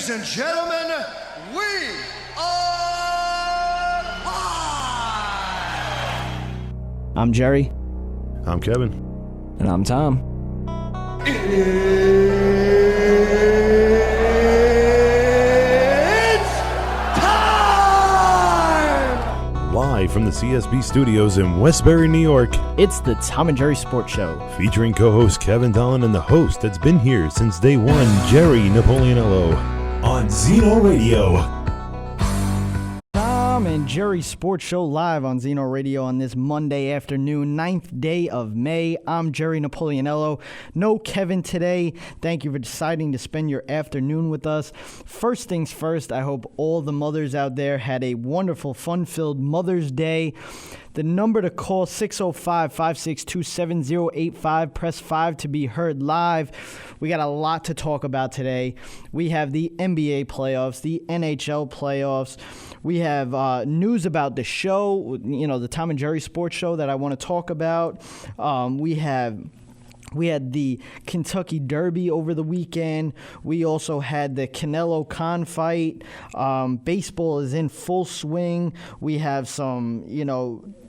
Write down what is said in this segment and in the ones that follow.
Ladies and gentlemen, we are live! I'm Jerry. I'm Kevin. And I'm Tom. It's time! Live from the CSB studios in Westbury, New York. It's the Tom and Jerry Sports Show. Featuring co-host Kevin Dolan and the host that's been here since day one, Jerry Napoleonello. On Zeno Radio. Tom and Jerry Sports Show live on Zeno Radio on this Monday afternoon, 9th day of May. I'm Jerry Napoleonello. No Kevin today. Thank you for deciding to spend your afternoon with us. First things first, I hope all the mothers out there had a wonderful, fun-filled Mother's Day. The number to call, 605-562-7085. Press 5 to be heard live. We got a lot to talk about today. We have the NBA playoffs, the NHL playoffs. We have news about the show, the Tom and Jerry Sports Show that I want to talk about. We had the Kentucky Derby over the weekend. We also had the Canelo Khan fight. Baseball is in full swing. We have some,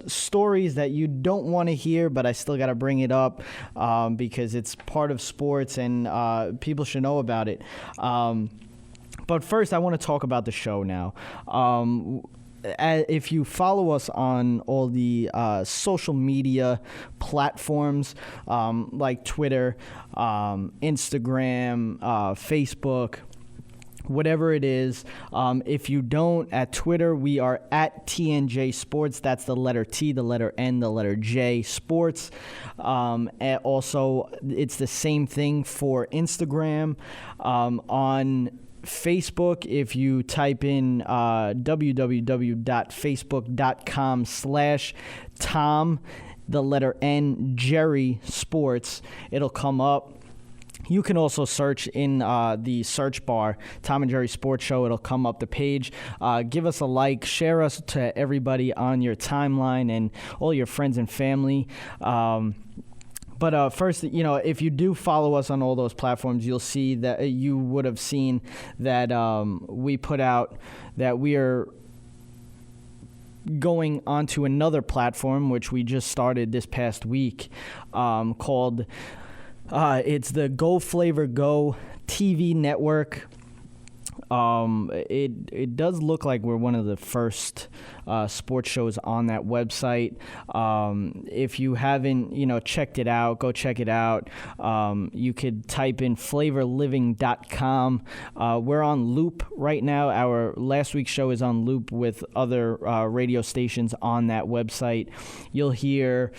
stories that you don't want to hear, but I still got to bring it up because it's part of sports and people should know about it. But first, I want to talk about the show now. If you follow us on all the social media platforms like Twitter, Instagram, Facebook, whatever it is. If you don't, at Twitter, we are at TNJ Sports. That's the letter T, the letter N, the letter J, Sports. And also, it's the same thing for Instagram. On Facebook, if you type in www.facebook.com/Tom, the letter N, Jerry Sports, it'll come up. You can also search in the search bar, Tom and Jerry Sports Show. It'll come up the page. Give us a like. Share us to everybody on your timeline and all your friends and family. But first, if you do follow us on all those platforms, you'll see that you would have seen that we put out that we are going onto another platform, which we just started this past week, called... it's the Go Flavor Go TV network. It does look like we're one of the first sports shows on that website. If you haven't, checked it out, go check it out. You could type in flavorliving.com. We're on loop right now. Our last week's show is on loop with other radio stations on that website. You'll hear...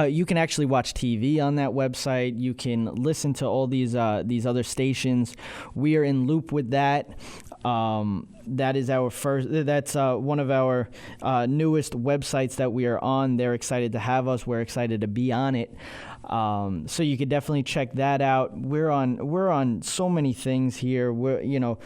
you can actually watch TV on that website. You can listen to all these other stations. We are in loop with that. That is our first. That's one of our newest websites that we are on. They're excited to have us. We're excited to be on it. So you could definitely check that out. We're on so many things here. You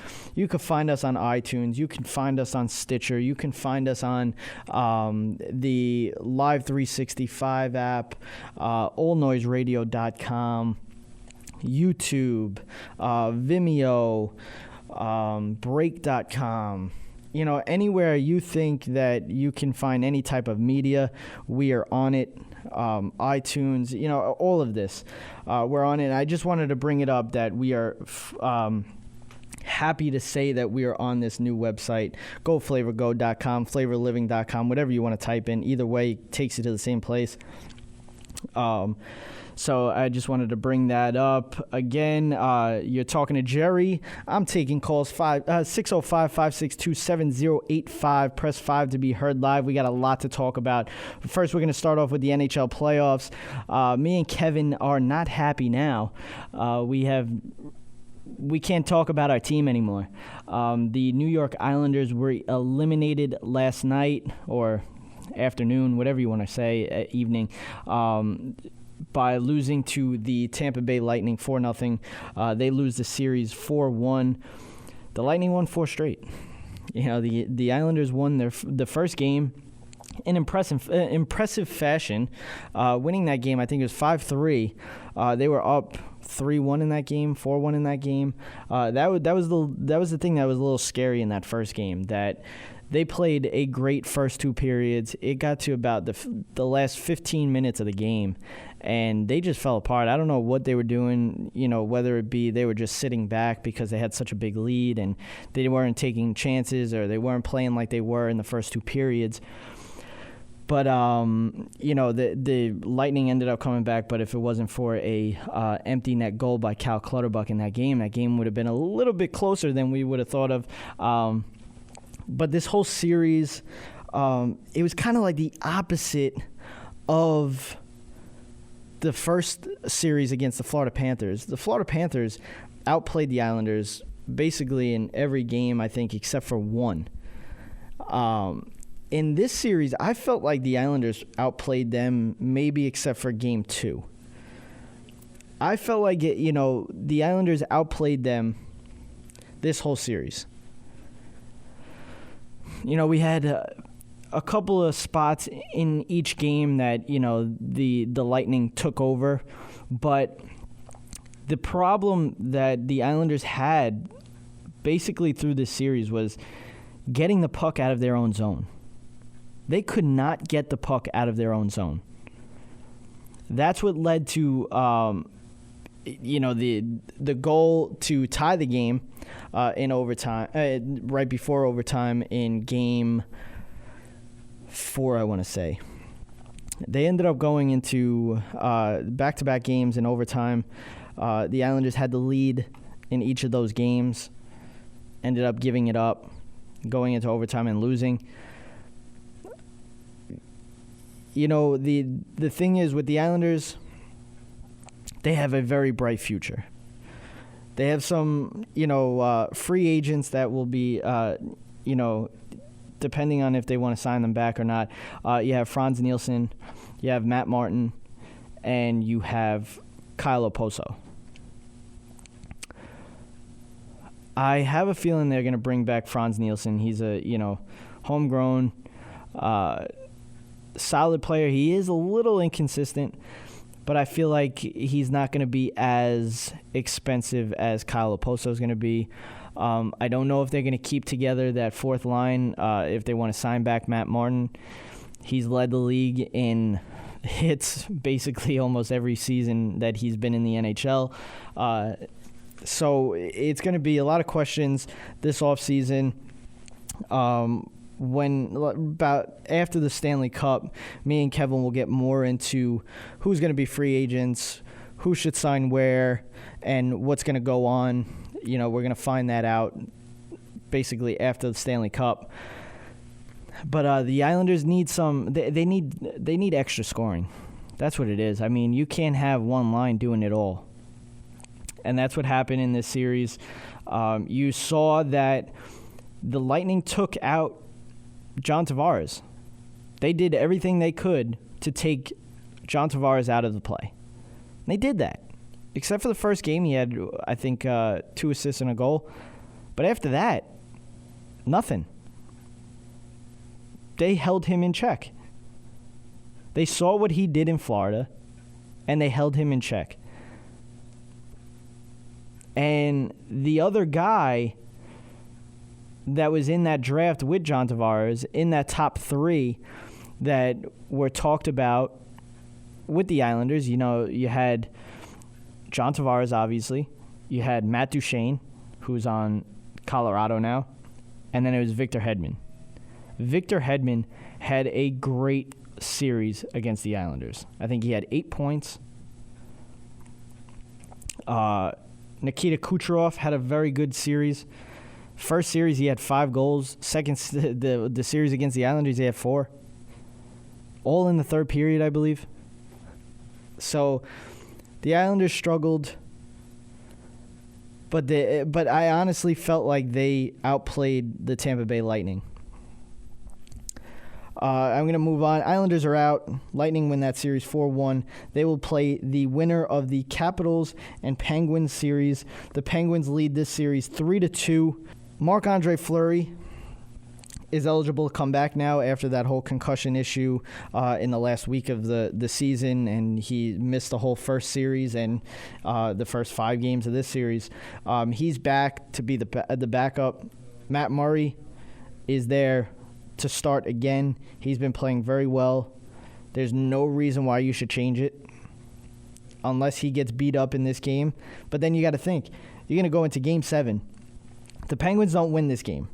can find us on iTunes. You can find us on Stitcher. You can find us on the Live 365 app, allnoiseradio.com, YouTube, Vimeo, break.com. Anywhere you think that you can find any type of media, we are on it. iTunes, all of this. We're on it. I just wanted to bring it up that we are happy to say that we are on this new website, goflavorgo.com, flavorliving.com, whatever you want to type in. Either way, takes you to the same place. So I just wanted to bring that up. Again, you're talking to Jerry. I'm taking calls 605-562-7085. Press 5 to be heard live. We got a lot to talk about. First, we're going to start off with the NHL playoffs. Me and Kevin are not happy now. We can't talk about our team anymore. The New York Islanders were eliminated last night, or afternoon, whatever you want to say, evening, by losing to the Tampa Bay Lightning 4-0. They lose the series 4-1. The Lightning won 4 straight. The Islanders won the first game in impressive fashion, winning that game. I think it was 5-3. They were up 3-1 in that game, 4-1 in that game. That was the thing that was a little scary in that first game, that they played a great first two periods. It got to about the last 15 minutes of the game, and they just fell apart. I don't know what they were doing, whether it be they were just sitting back because they had such a big lead and they weren't taking chances, or they weren't playing like they were in the first two periods. But, the Lightning ended up coming back, but if it wasn't for a empty net goal by Cal Clutterbuck in that game would have been a little bit closer than we would have thought of. But this whole series, it was kind of like the opposite of the first series against the Florida Panthers. The Florida Panthers outplayed the Islanders basically in every game, I think, except for one. In this series, I felt like the Islanders outplayed them, maybe except for Game 2. I felt like the Islanders outplayed them this whole series. We had a couple of spots in each game that, the Lightning took over. But the problem that the Islanders had basically through this series was getting the puck out of their own zone. They could not get the puck out of their own zone. That's what led to, the goal to tie the game in overtime, right before overtime in Game 4, I want to say. They ended up going into back-to-back games in overtime. The Islanders had the lead in each of those games, ended up giving it up, going into overtime and losing. The thing is with the Islanders, they have a very bright future. They have some, free agents that will be, depending on if they want to sign them back or not. You have Franz Nielsen, you have Matt Martin, and you have Kyle Oposo. I have a feeling they're going to bring back Franz Nielsen. He's a, homegrown, solid player. He is a little inconsistent, but I feel like he's not going to be as expensive as Kyle Oposo is going to be. I don't know if they're going to keep together that fourth line, if they want to sign back Matt Martin. He's led the league in hits basically almost every season that he's been in the NHL. So it's going to be a lot of questions this offseason. About after the Stanley Cup, me and Kevin will get more into who's going to be free agents, who should sign where, and what's going to go on. We're going to find that out basically after the Stanley Cup. But the Islanders need they need extra scoring. That's what it is. I mean, you can't have one line doing it all. And that's what happened in this series. You saw that the Lightning took out John Tavares. They did everything they could to take John Tavares out of the play. They did that. Except for the first game, he had, I think, 2 assists and a goal. But after that, nothing. They held him in check. They saw what he did in Florida, and they held him in check. And the other guy that was in that draft with John Tavares, in that top 3 that were talked about with the Islanders, you had John Tavares, obviously. You had Matt Duchene, who's on Colorado now. And then it was Victor Hedman. Victor Hedman had a great series against the Islanders. I think he had 8 points. Nikita Kucherov had a very good series. First series, he had 5 goals. Second, the series against the Islanders, he had 4. All in the third period, I believe. So the Islanders struggled, but I honestly felt like they outplayed the Tampa Bay Lightning. I'm going to move on. Islanders are out. Lightning win that series 4-1. They will play the winner of the Capitals and Penguins series. The Penguins lead this series 3-2. Marc-Andre Fleury is eligible to come back now after that whole concussion issue in the last week of the season, and he missed the whole first series and the first 5 games of this series. He's back to be the backup. Matt Murray is there to start again. He's been playing very well. There's no reason why you should change it unless he gets beat up in this game. But then you got to think, you're going to go into Game 7. The Penguins don't win this game.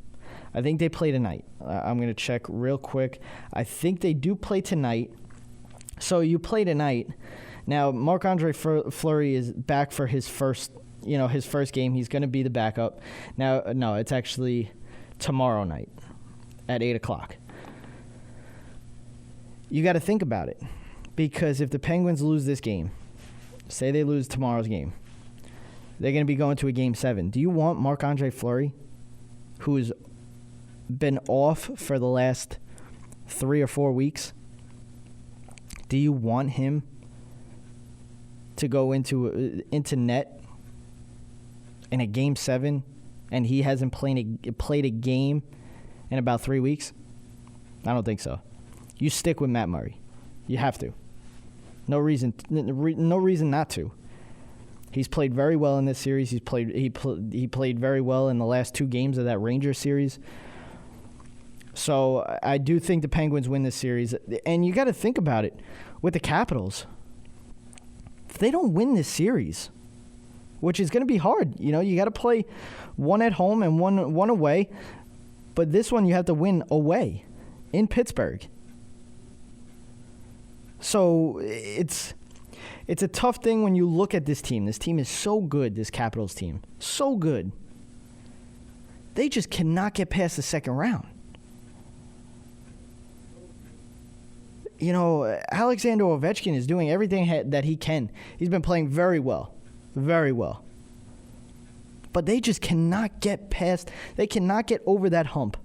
I think they play tonight. I'm going to check real quick. I think they do play tonight. So you play tonight. Now, Marc-Andre Fleury is back for his first game. He's going to be the backup. Now, no, it's actually tomorrow night at 8 o'clock. You got to think about it. Because if the Penguins lose this game, say they lose tomorrow's game, they're going to be going to a Game 7. Do you want Marc-Andre Fleury, who is been off for the last 3 or 4 weeks? Do you want him to go into net in a Game 7 and he hasn't played a game in about 3 weeks? I don't think so. You stick with Matt Murray. You have to. No reason not to. He's played very well in this series. He played very well in the last 2 games of that Rangers series. So I do think the Penguins win this series. And you got to think about it with the Capitals. If they don't win this series, which is going to be hard, you got to play one at home and one away. But this one you have to win away in Pittsburgh. So it's a tough thing when you look at this team. This team is so good, this Capitals team. So good. They just cannot get past the second round. Alexander Ovechkin is doing everything that he can. He's been playing very well. Very well. But they just cannot get past. They cannot get over that hump.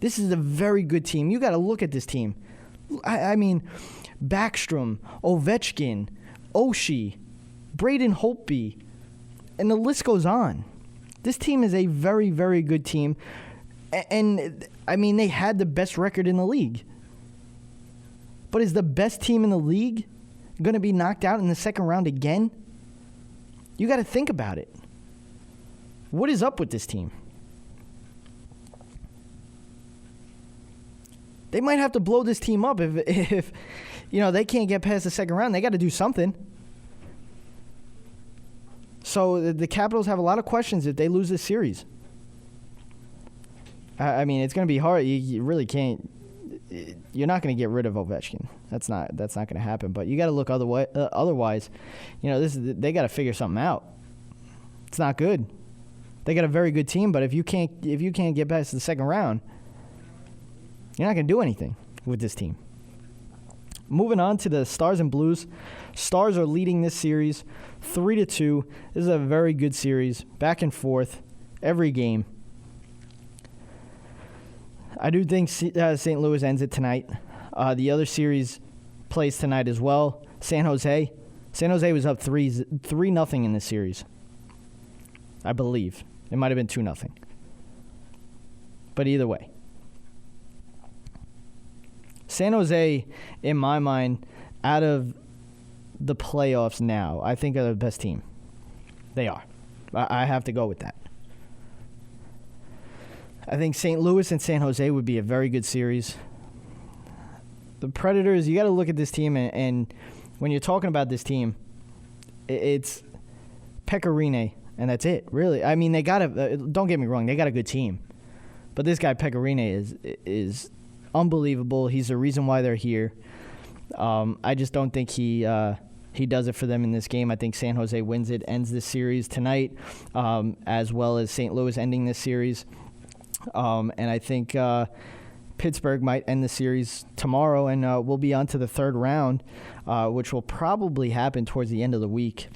This is a very good team. You got to look at this team. I mean, Backstrom, Ovechkin, Oshie, Braden Holtby, and the list goes on. This team is a very, very good team. And I mean, they had the best record in the league. But is the best team in the league going to be knocked out in the second round again? You got to think about it. What is up with this team? They might have to blow this team up if they can't get past the second round. They got to do something. So the Capitals have a lot of questions if they lose this series. I mean, it's going to be hard. You really can't. You're not going to get rid of Ovechkin. That's not going to happen. But you got to look otherwise. They got to figure something out. It's not good. They got a very good team, but if you can't get past the second round, you're not going to do anything with this team. Moving on to the Stars and Blues. Stars are leading this series 3-2. This is a very good series, back and forth, every game. I do think St. Louis ends it tonight. The other series plays tonight as well. San Jose was up 3-0 in this series. I believe. It might have been 2-0. But either way. San Jose, in my mind, out of the playoffs now, I think are the best team. They are. I have to go with that. I think St. Louis and San Jose would be a very good series. The Predators, you got to look at this team, and when you're talking about this team, it's Pecorine, and that's it, really. I mean, they got don't get me wrong, they got a good team. But this guy, Pecorine, is unbelievable. He's the reason why they're here. I just don't think he does it for them in this game. I think San Jose wins it, ends this series tonight, as well as St. Louis ending this series. And I think Pittsburgh might end the series tomorrow, and we'll be on to the third round, which will probably happen towards the end of the week.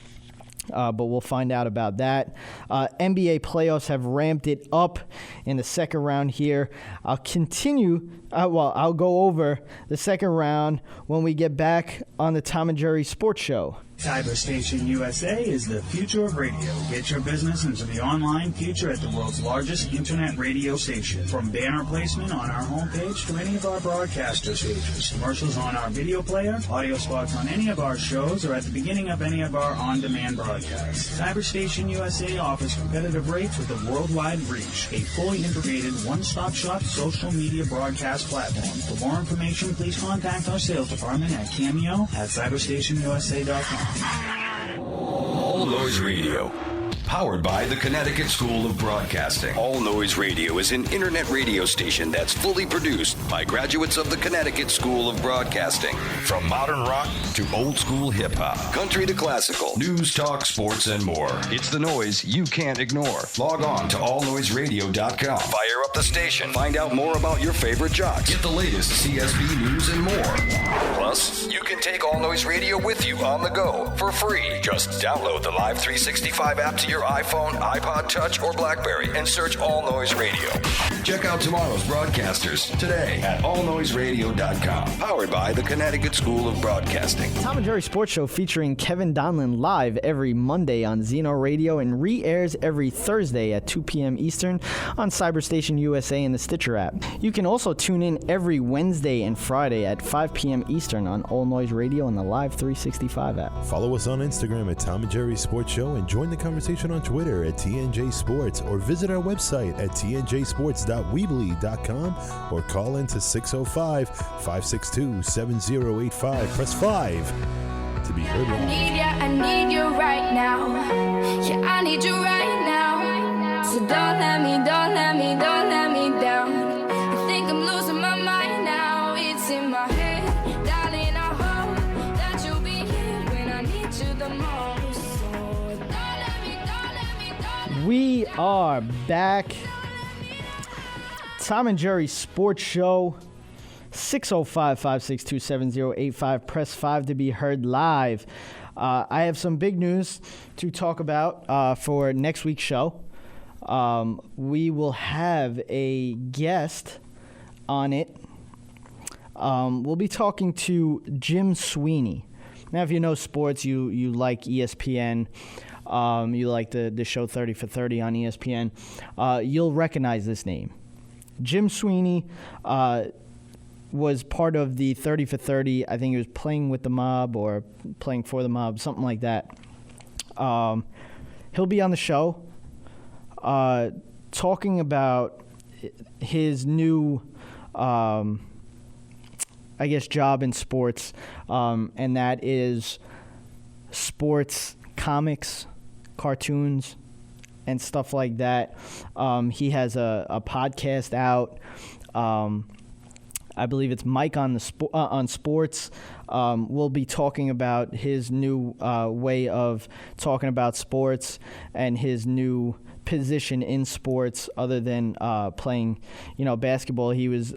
But we'll find out about that. NBA playoffs have ramped it up in the second round here. I'll continue. I'll go over the second round when we get back on the Tom and Jerry Sports Show. Cyberstation USA is the future of radio. Get your business into the online future at the world's largest internet radio station. From banner placement on our homepage to any of our broadcaster stages, commercials on our video player, audio spots on any of our shows, or at the beginning of any of our on-demand broadcasts. Cyberstation USA offers competitive rates with a worldwide reach. A fully integrated one-stop-shop social media broadcast platform. For more information, please contact our sales department at cameo@cyberstationusa.com. All Noise Radio, powered by the Connecticut School of Broadcasting. All Noise Radio is an internet radio station that's fully produced by graduates of the Connecticut School of Broadcasting. From modern rock to old school hip hop, country to classical, news, talk, sports, and more. It's the noise you can't ignore. Log on to allnoiseradio.com. Fire up the station. Find out more about your favorite jocks. Get the latest CSB news and more. Plus, you can take All Noise Radio with you on the go for free. Just download the Live 365 app to your iPhone, iPod Touch, or BlackBerry and search All Noise Radio. Check out tomorrow's broadcasters today at allnoiseradio.com. Powered by the Connecticut School of Broadcasting. Tom and Jerry Sports Show featuring Kevin Donlin live every Monday on Zeno Radio and re-airs every Thursday at 2 p.m. Eastern on Cyberstation USA and the Stitcher app. You can also tune in every Wednesday and Friday at 5 p.m. Eastern on All Noise Radio and the Live 365 app. Follow us on Instagram at Tom and Jerry Sports Show and join the conversation on Twitter at TNJ Sports, or visit our website at tnjsports.weebly.com, or call into 605-562-7085. Press 5 to be heard live. I need you right now. Yeah, I need you right now. So don't let me down. I think I'm losing my mind now. It's in my head, darling. I hope that you'll be here when I need you the most. So don't let me. We are back. Tom and Jerry Sports Show, 605-562-7085. Press 5 to be heard live. I have some big news to talk about for next week's show. We will have a guest on it. We'll be talking to Jim Sweeney. Now, if you know sports, you like ESPN, you like the show 30 for 30 on ESPN, you'll recognize this name. Jim Sweeney was part of the 30 for 30. I think he was playing with the mob or playing for the mob, something like that. He'll be on the show talking about his new, job in sports, and that is sports comics, cartoons, and stuff like that. He has a podcast out. I believe it's Mike on Sports. We'll be talking about his new way of talking about sports and his new position in sports, other than playing, basketball. He was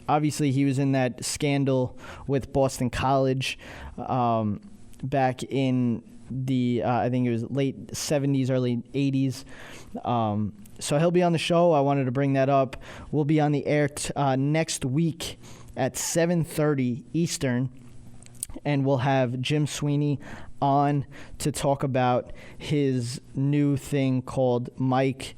in that scandal with Boston College back in the I think it was late 70s, early 80s. So he'll be on the show. I wanted to bring that up. We'll be on the air next week at 7:30 Eastern, and we'll have Jim Sweeney on to talk about his new thing called Mike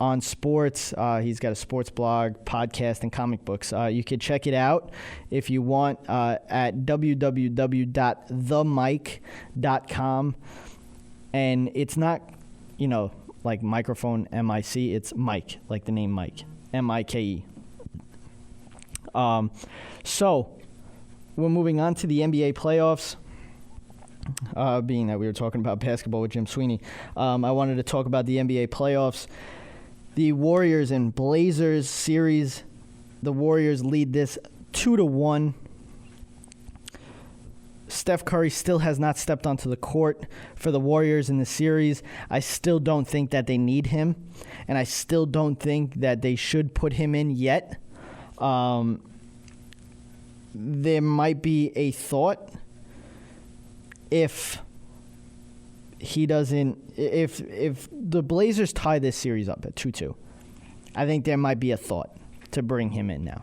on Sports. He's got a sports blog, podcast, and comic books. You can check it out if you want at www.themike.com. And it's not, like microphone, M-I-C. It's Mike, like the name Mike, M-I-K-E. So we're moving on to the NBA playoffs. Being that we were talking about basketball with Jim Sweeney, I wanted to talk about the NBA playoffs. The Warriors and Blazers series. The Warriors lead this 2-1. Steph Curry still has not stepped onto the court for the Warriors in the series. I still don't think that they need him, and I still don't think that they should put him in yet. There might be a thought if he doesn't, if the Blazers tie this series up at 2-2, I think there might be a thought to bring him in now.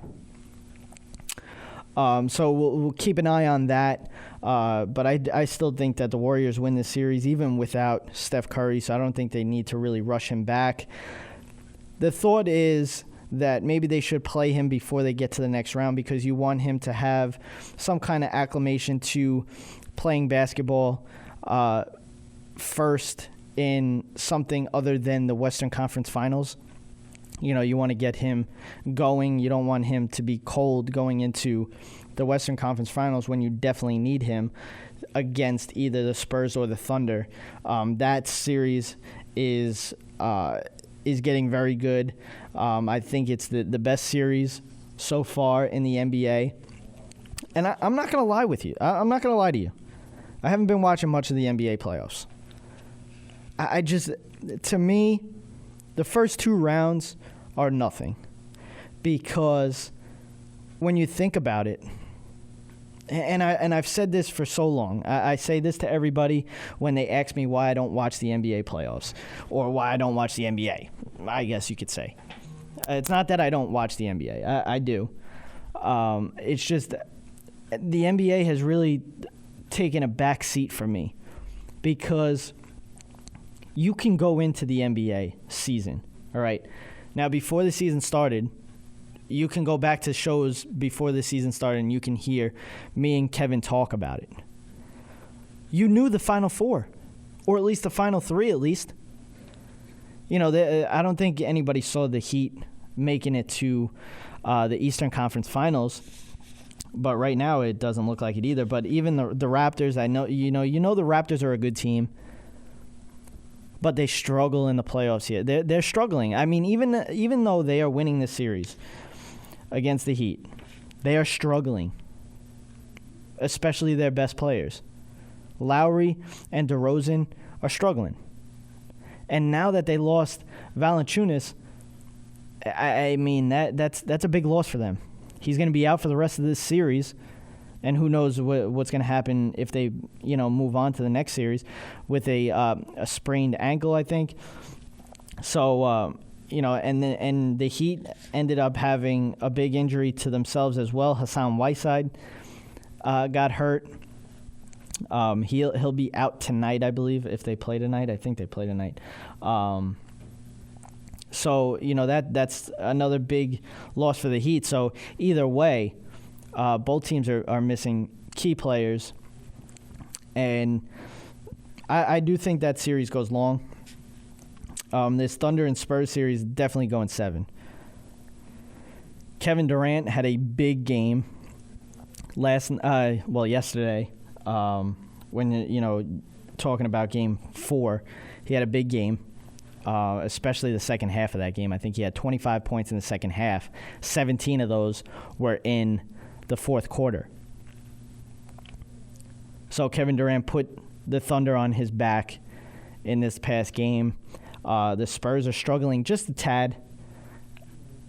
So we'll keep an eye on that. But I still think that the Warriors win this series, even without Steph Curry, so I don't think they need to really rush him back. The thought is that maybe they should play him before they get to the next round because you want him to have some kind of acclimation to playing basketball first in something other than the Western Conference Finals. You want to get him going. You don't want him to be cold going into the Western Conference Finals when you definitely need him against either the Spurs or the Thunder. That series is getting very good. I think it's the best series so far in the NBA. And I'm not going to lie with you. I'm not going to lie to you. I haven't been watching much of the NBA playoffs. To me, the first two rounds are nothing. Because when you think about it, and I've said this for so long. I say this to everybody when they ask me why I don't watch the NBA playoffs or why I don't watch the NBA, I guess you could say. It's not that I don't watch the NBA. I do. It's just the NBA has really taken a back seat for me because you can go into the NBA season, all right? Now, before the season started, you can go back to shows before the season started and you can hear me and Kevin talk about it. You knew the Final Four, or at least the Final Three at least. I don't think anybody saw the Heat making it to the Eastern Conference Finals, but right now it doesn't look like it either. But even the Raptors, I know the Raptors are a good team, but they struggle in the playoffs here. They're struggling. I mean, even though they are winning this series against the Heat, they are struggling, especially their best players. Lowry and DeRozan are struggling. And now that they lost Valanciunas, I mean, that's a big loss for them. He's going to be out for the rest of this series, and who knows what's going to happen if they, move on to the next series with a sprained ankle, I think. So, and the Heat ended up having a big injury to themselves as well. Hassan Whiteside got hurt. He'll be out tonight, I believe, if they play tonight. I think they play tonight. So that's another big loss for the Heat. So either way, both teams are missing key players, and I do think that series goes long. This Thunder and Spurs series definitely going 7. Kevin Durant had a big game yesterday. When talking about Game 4, he had a big game, especially the second half of that game. I think he had 25 points in the second half. 17 of those were in the fourth quarter. So Kevin Durant put the Thunder on his back in this past game. The Spurs are struggling just a tad.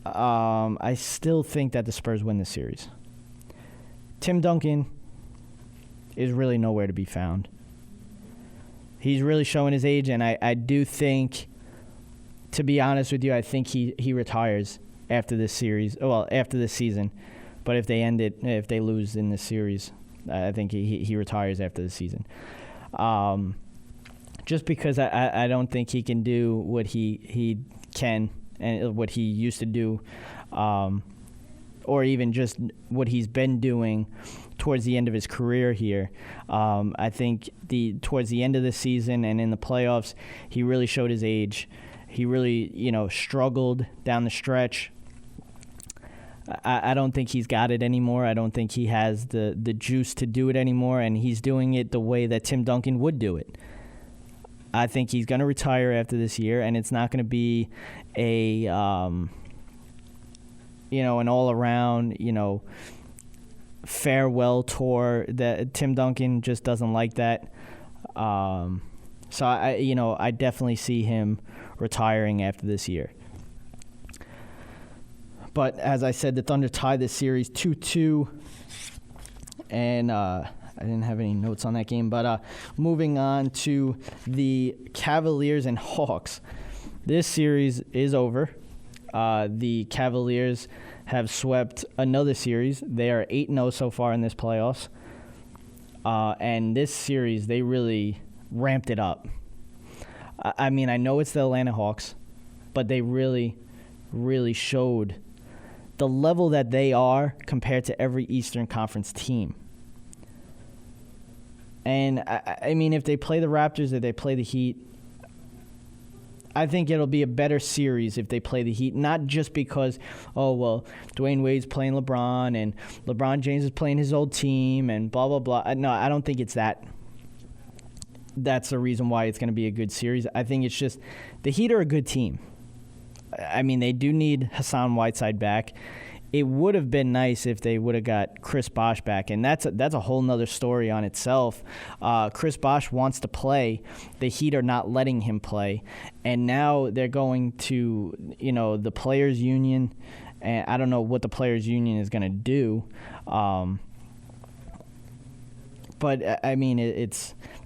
I still think that the Spurs win this series. Tim Duncan is really nowhere to be found. He's really showing his age, and I do think, to be honest with you, I think he retires after this series. Well, after this season. But if they lose in this series, I think he retires after the season. Just because I don't think he can do what he can and what he used to do, or even just what he's been doing towards the end of his career here. I think towards the end of the season and in the playoffs, he really showed his age. He really, struggled down the stretch. I don't think he's got it anymore. I don't think he has the juice to do it anymore, and he's doing it the way that Tim Duncan would do it. I think he's going to retire after this year, and it's not going to be an all-around, farewell tour. That Tim Duncan just doesn't like that. So I definitely see him retiring after this year. But as I said, the Thunder tied this series 2-2, and I didn't have any notes on that game. But moving on to the Cavaliers and Hawks. This series is over. The Cavaliers have swept another series. They are 8-0 so far in this playoffs. And this series, they really ramped it up. I mean, I know it's the Atlanta Hawks, but they really, really showed the level that they are compared to every Eastern Conference team. And, I mean, if they play the Raptors, if they play the Heat, I think it'll be a better series if they play the Heat, not just because, oh, well, Dwayne Wade's playing LeBron and LeBron James is playing his old team and blah, blah, blah. No, I don't think it's that. That's the reason why it's going to be a good series. I think it's just the Heat are a good team. I mean, they do need Hassan Whiteside back. It would have been nice if they would have got Chris Bosh back, and that's a whole nother story on itself. Chris Bosh wants to play. The Heat are not letting him play, and now they're going to, the Players Union, and I don't know what the Players Union is going to do. But, I mean,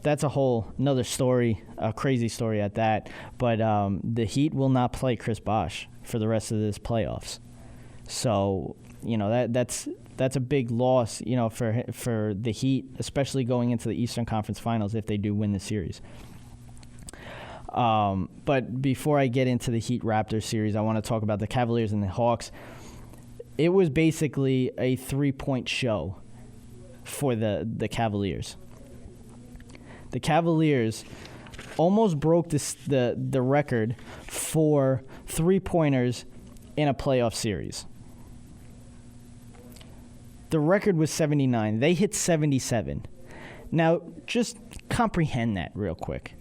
that's a whole another story, a crazy story at that. But the Heat will not play Chris Bosh for the rest of this playoffs. So, that's a big loss, for the Heat, especially going into the Eastern Conference Finals if they do win the series. But before I get into the Heat-Raptors series, I want to talk about the Cavaliers and the Hawks. It was basically a 3-point show for the Cavaliers. The Cavaliers almost broke the record for 3-pointers in a playoff series. The record was 79. They hit 77. Now, just comprehend that real quick.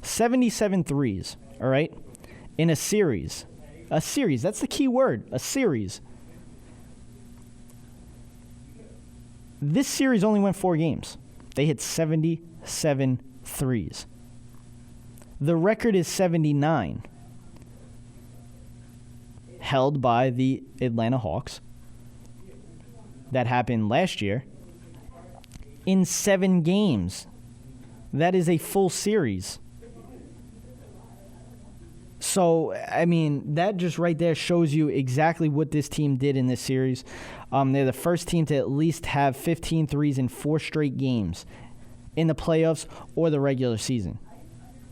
77 threes, all right, in a series. A series, that's the key word, a series. This series only went 4 games. They hit 77 threes. The record is 79, held by the Atlanta Hawks. That happened last year in 7 games. That is a full series. So, I mean, that just right there shows you exactly what this team did in this series. They're the first team to at least have 15 threes in 4 straight games in the playoffs or the regular season.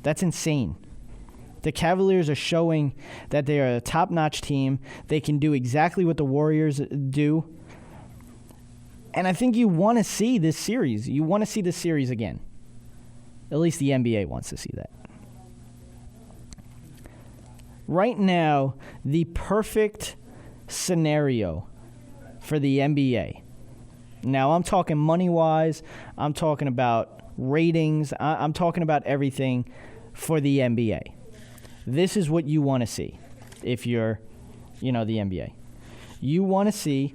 That's insane. The Cavaliers are showing that they are a top-notch team. They can do exactly what the Warriors do. And I think you want to see this series. You want to see this series again. At least the NBA wants to see that. Right now, the perfect scenario for the NBA. Now, I'm talking money-wise. I'm talking about ratings. I'm talking about everything for the NBA. This is what you want to see if you're, the NBA. You want to see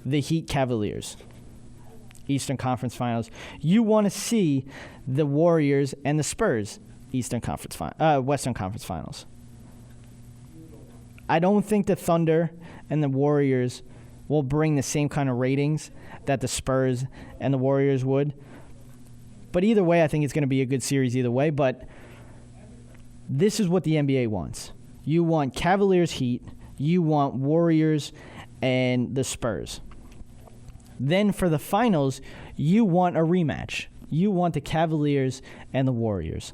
the Heat Cavaliers, Eastern Conference Finals. You want to see the Warriors and the Spurs, Western Conference Finals. I don't think the Thunder and the Warriors will bring the same kind of ratings that the Spurs and the Warriors would. But either way, I think it's going to be a good series either way. But this is what the NBA wants. You want Cavaliers Heat. You want Warriors and the Spurs. Then for the finals, you want a rematch. You want the Cavaliers and the Warriors.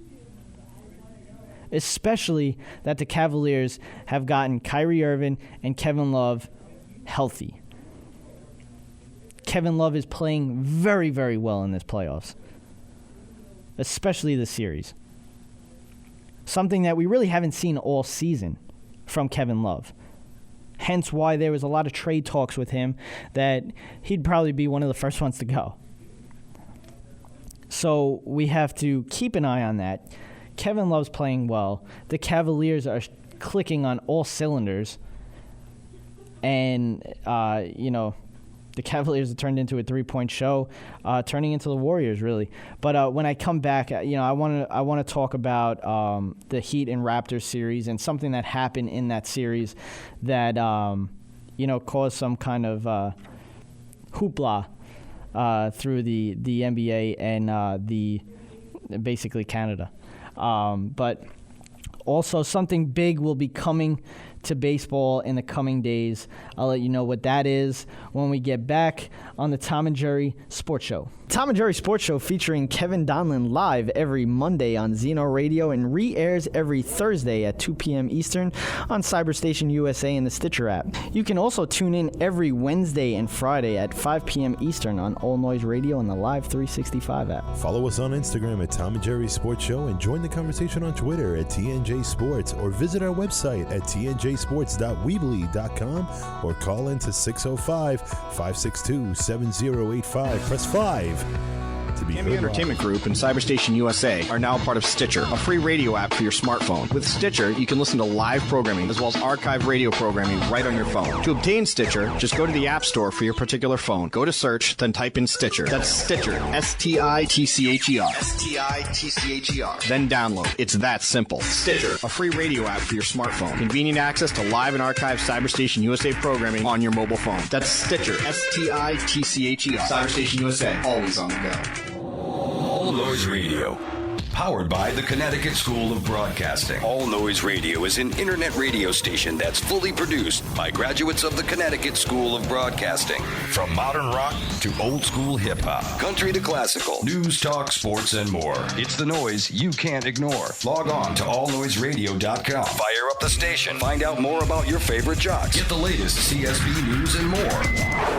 Especially that the Cavaliers have gotten Kyrie Irving and Kevin Love healthy. Kevin Love is playing very, very well in this playoffs. Especially this series. Something that we really haven't seen all season from Kevin Love. Hence why there was a lot of trade talks with him that he'd probably be one of the first ones to go. So we have to keep an eye on that. Kevin Love's playing well. The Cavaliers are clicking on all cylinders. And, the Cavaliers have turned into a 3-point show, turning into the Warriors, really. But when I come back, I want to talk about the Heat and Raptors series and something that happened in that series that caused some kind of hoopla through the NBA and basically Canada. But also something big will be coming to baseball in the coming days. I'll let you know what that is when we get back on the Tom and Jerry Sports Show. Tom and Jerry Sports Show featuring Kevin Donlin live every Monday on Zeno Radio and re-airs every Thursday at 2 p.m. Eastern on Cyberstation USA and the Stitcher app. You can also tune in every Wednesday and Friday at 5 p.m. Eastern on All Noise Radio and the Live 365 app. Follow us on Instagram at Tom and Jerry Sports Show and join the conversation on Twitter at TNJ Sports or visit our website at tnjsports.weebly.com or call in to 605-562-7085. Press 5 to be Camby heard Entertainment live. Group and Cyberstation USA are now part of Stitcher, a free radio app for your smartphone. With Stitcher, you can listen to live programming as well as archived radio programming right on your phone. To obtain Stitcher, just go to the App Store for your particular phone. Go to search, then type in Stitcher. That's Stitcher, S-T-I-T-C-H-E-R. S-T-I-T-C-H-E-R. Then download. It's that simple. Stitcher, a free radio app for your smartphone. Convenient access to live and archived Cyberstation USA programming on your mobile phone. That's Stitcher, S-T-I-T-C-H-E-R. Cyberstation USA, always on the go. All Noise Radio. Powered by the Connecticut School of Broadcasting. All Noise Radio is an internet radio station that's fully produced by graduates of the Connecticut School of Broadcasting. From modern rock to old school hip hop, country to classical, news, talk, sports, and more. It's the noise you can't ignore. Log on to allnoiseradio.com. Fire up the station. Find out more about your favorite jocks. Get the latest CSB news and more.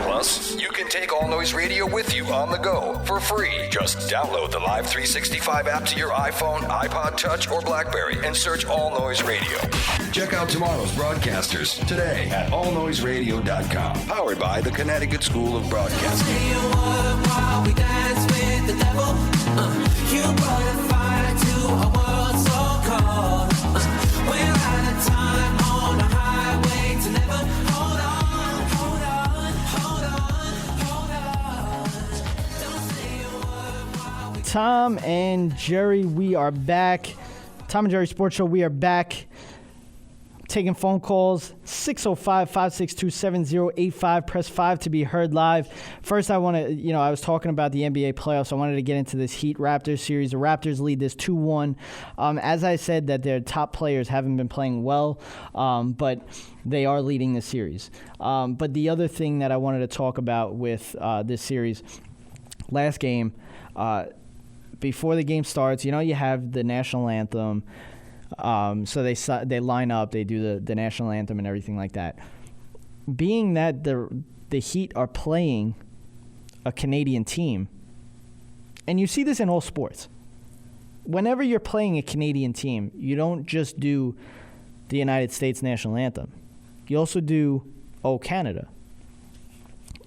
Plus, you can take All Noise Radio with you on the go for free. Just download the Live 365 app to your iPhone, iPod Touch, or BlackBerry and search All Noise Radio. Check out tomorrow's broadcasters today at allnoiseradio.com. Powered by the Connecticut School of Broadcasting. Tom and Jerry, we are back. Tom and Jerry Sports Show, we are back. Taking phone calls, 605-562-7085. Press 5 to be heard live. First, I want to, I was talking about the NBA playoffs. I wanted to get into this Heat-Raptors series. The Raptors lead this 2-1. As I said, that their top players haven't been playing well, but they are leading the series. But the other thing that I wanted to talk about with this series, last game, before the game starts, you have the national anthem. So they line up, they do the national anthem and everything like that. Being that the Heat are playing a Canadian team, and you see this in all sports. Whenever you're playing a Canadian team, you don't just do the United States national anthem. You also do "O Canada."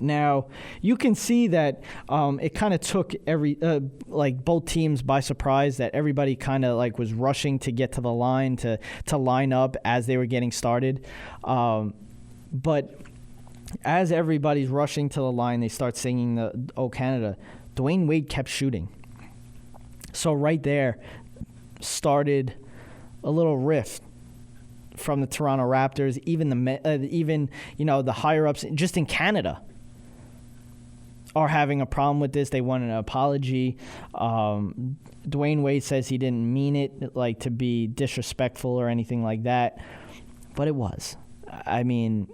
Now, you can see that it kind of took both teams by surprise, that everybody kind of was rushing to get to the line to line up as they were getting started. But as everybody's rushing to the line, they start singing the "O Canada." Dwayne Wade kept shooting. So right there started a little rift from the Toronto Raptors, even the higher ups just in Canada are having a problem with this. They want an apology. Dwayne Wade says he didn't mean it to be disrespectful or anything like that, but it was. I mean,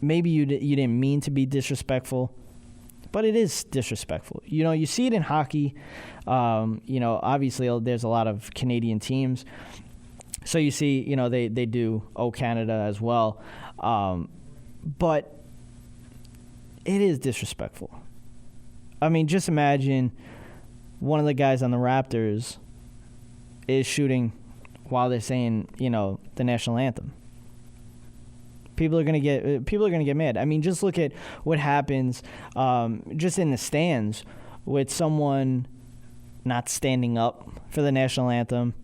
maybe you didn't mean to be disrespectful, but it is disrespectful. You see it in hockey. Obviously there's a lot of Canadian teams, so you see, they do "O Canada" as well, but it is disrespectful. I mean, just imagine one of the guys on the Raptors is shooting while they're saying, the national anthem. People are gonna get mad. I mean, just look at what happens just in the stands with someone not standing up for the national anthem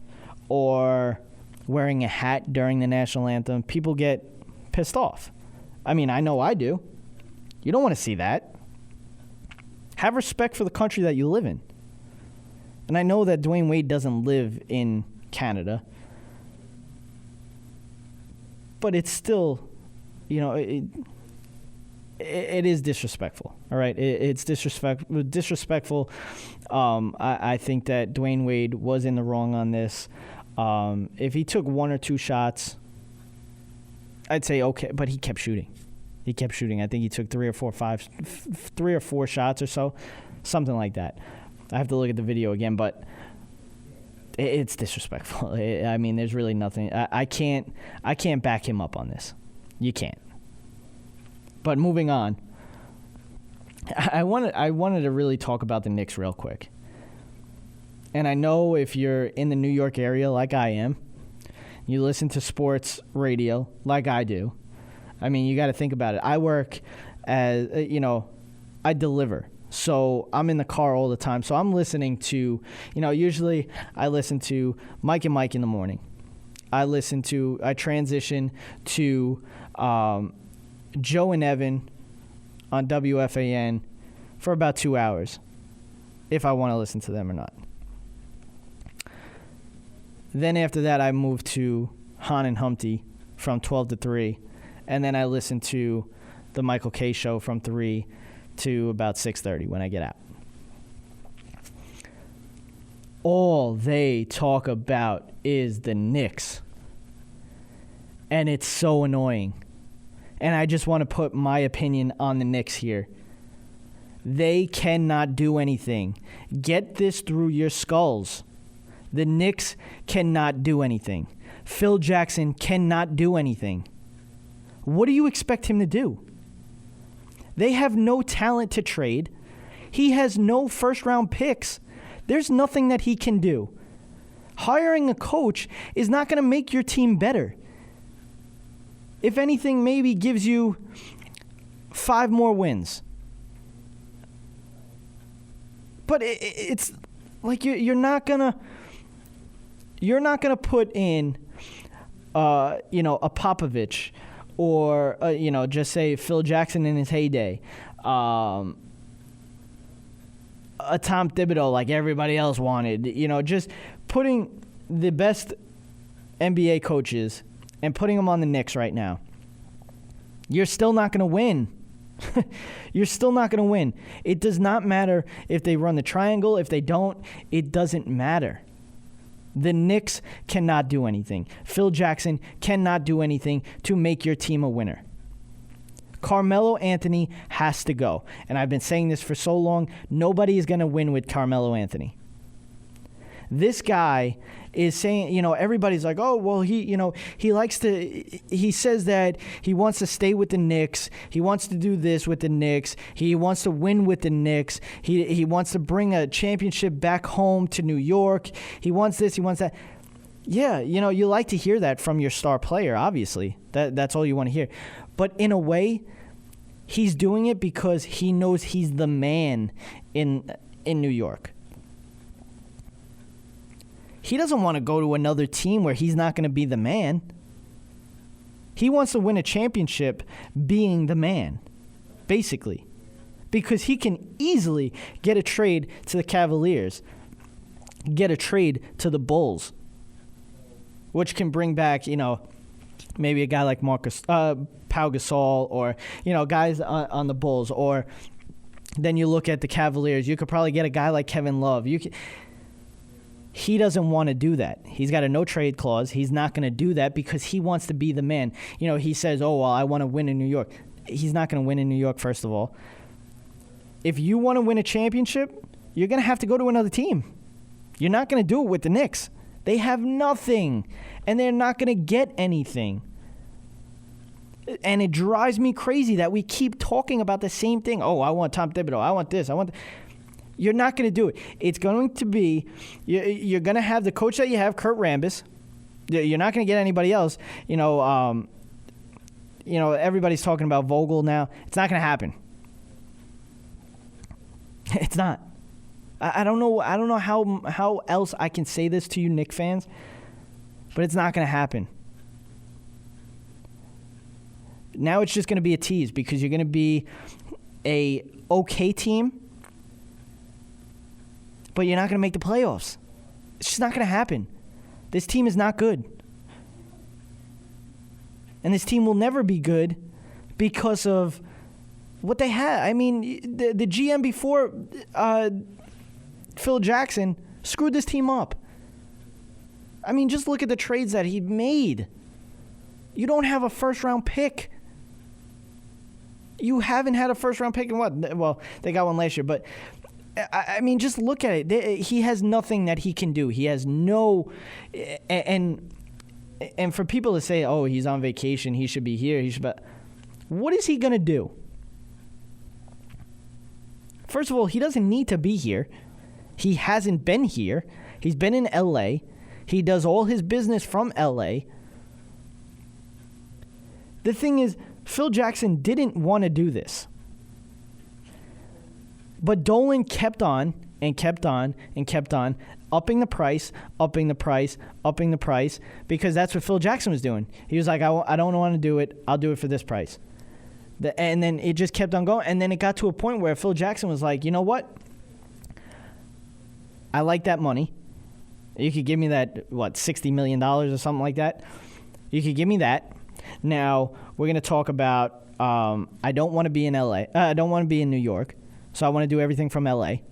or wearing a hat during the national anthem. People get pissed off. I mean, I know I do. You don't want to see that. Have respect for the country that you live in. And I know that Dwayne Wade doesn't live in Canada, but it's still, it is disrespectful. All right, it's disrespectful. I think that Dwayne Wade was in the wrong on this. If he took one or two shots, I'd say okay, but he kept shooting. I think he took 3 or 4 shots or so, something like that. I have to look at the video again, but it's disrespectful. I mean, there's really nothing. I can't back him up on this. You can't. But moving on, I wanted to really talk about the Knicks real quick. And I know if you're in the New York area like I am, you listen to sports radio like I do. I mean, you got to think about it. I work as, I deliver. So I'm in the car all the time. So I'm listening to, usually I listen to Mike and Mike in the morning. I transition to Joe and Evan on WFAN for about 2 hours, if I want to listen to them or not. Then after that, I move to Han and Humpty from 12 to 3. And then I listen to the Michael K. Show from 3 to about 6:30 when I get out. All they talk about is the Knicks. And it's so annoying. And I just want to put my opinion on the Knicks here. They cannot do anything. Get this through your skulls. The Knicks cannot do anything. Phil Jackson cannot do anything. What do you expect him to do? They have no talent to trade. He has no first-round picks. There's nothing that he can do. Hiring a coach is not going to make your team better. If anything, maybe gives you 5 more wins. But it's like you're not gonna put in a Popovich or just say Phil Jackson in his heyday, a Tom Thibodeau like everybody else wanted. Just putting the best NBA coaches and putting them on the Knicks right now. You're still not going to win. You're still not going to win. It does not matter if they run the triangle. If they don't, it doesn't matter. The Knicks cannot do anything. Phil Jackson cannot do anything to make your team a winner. Carmelo Anthony has to go. And I've been saying this for so long. Nobody is going to win with Carmelo Anthony. This guy is saying, everybody's like, oh, well, he says that he wants to stay with the Knicks. He wants to do this with the Knicks. He wants to win with the Knicks. He wants to bring a championship back home to New York. He wants this, he wants that. Yeah, you like to hear that from your star player, obviously. That's all you want to hear. But in a way, he's doing it because he knows he's the man in New York. He doesn't want to go to another team where he's not going to be the man. He wants to win a championship being the man, basically. Because he can easily get a trade to the Cavaliers, get a trade to the Bulls, which can bring back, maybe a guy like Pau Gasol or, guys on the Bulls. Or then you look at the Cavaliers, you could probably get a guy like Kevin Love. He doesn't want to do that. He's got a no-trade clause. He's not going to do that because he wants to be the man. He says, oh, well, I want to win in New York. He's not going to win in New York, first of all. If you want to win a championship, you're going to have to go to another team. You're not going to do it with the Knicks. They have nothing, and they're not going to get anything. And it drives me crazy that we keep talking about the same thing. Oh, I want Tom Thibodeau. I want this. You're not going to do it. It's going to be, you're going to have the coach that you have, Kurt Rambis. You're not going to get anybody else. Everybody's talking about Vogel now. It's not going to happen. It's not. I don't know how else I can say this to you, Knicks fans, but it's not going to happen. Now it's just going to be a tease because you're going to be a okay team, but you're not going to make the playoffs. It's just not going to happen. This team is not good. And this team will never be good because of what they had. I mean, the GM before Phil Jackson screwed this team up. I mean, just look at the trades that he made. You don't have a first-round pick. You haven't had a first-round pick in what? Well, they got one last year, but I mean, just look at it. He has nothing that he can do. He has no, and for people to say, "Oh, he's on vacation. He should be here." What is he gonna do? First of all, he doesn't need to be here. He hasn't been here. He's been in L.A. He does all his business from L.A. The thing is, Phil Jackson didn't want to do this. But Dolan kept on and kept on and kept on, upping the price, because that's what Phil Jackson was doing. He was like, I don't want to do it. I'll do it for this price. And then it just kept on going. And then it got to a point where Phil Jackson was like, you know what? I like that money. You could give me that, $60 million or something like that? You could give me that. Now, we're going to talk about, I don't want to be in L.A. I don't want to be in New York, so I want to do everything from L.A.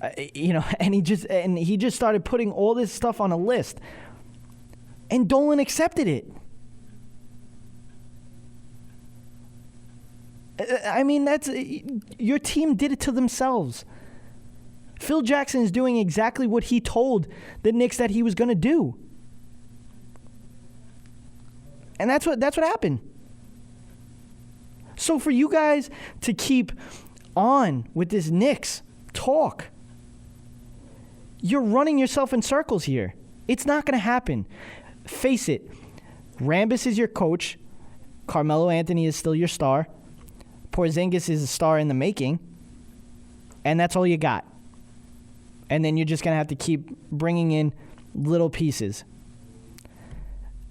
And he just started putting all this stuff on a list. And Dolan accepted it. I mean, your team did it to themselves. Phil Jackson is doing exactly what he told the Knicks that he was going to do. And that's what happened. So for you guys to keep on with this Knicks talk, you're running yourself in circles here. It's not going to happen. Face it. Rambis is your coach. Carmelo Anthony is still your star. Porzingis is a star in the making. And that's all you got. And then you're just going to have to keep bringing in little pieces.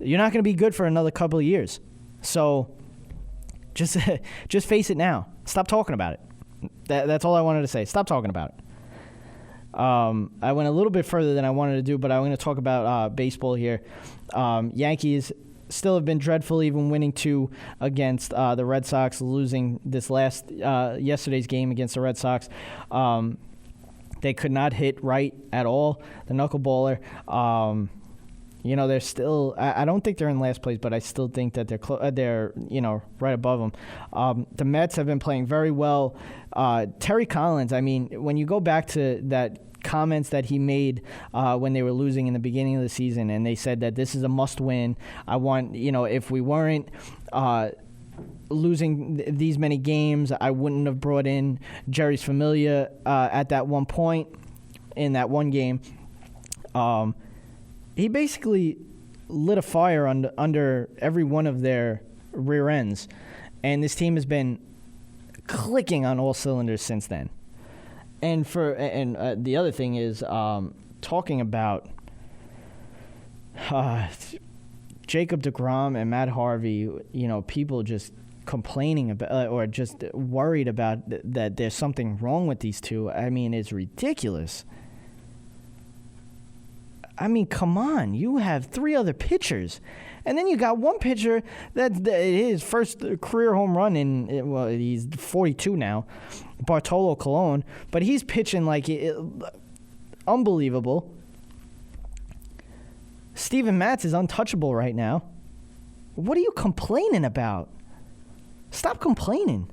You're not going to be good for another couple of years. So just face it now. Stop talking about it. That's all I wanted to say. Stop talking about it. I went a little bit further than I wanted to do, but I'm going to talk about baseball here. Yankees still have been dreadful, even winning 2 against the Red Sox, losing this yesterday's game against the Red Sox. They could not hit right at all, the knuckleballer. They're still. I don't think they're in last place, but I still think that they're right above them. The Mets have been playing very well. Terry Collins. I mean, when you go back to that comments that he made when they were losing in the beginning of the season, and they said that this is a must-win. I want, if we weren't losing these many games, I wouldn't have brought in Jerry's Familia at that one point in that one game. He basically lit a fire under every one of their rear ends, and this team has been clicking on all cylinders since then. And the other thing is talking about Jacob deGrom and Matt Harvey. People just complaining about or just worried about that there's something wrong with these two. I mean, it's ridiculous. I mean, come on. You have 3 other pitchers. And then you got one pitcher that's his first career home run he's 42 now, Bartolo Colon. But he's pitching like unbelievable. Steven Matz is untouchable right now. What are you complaining about? Stop complaining.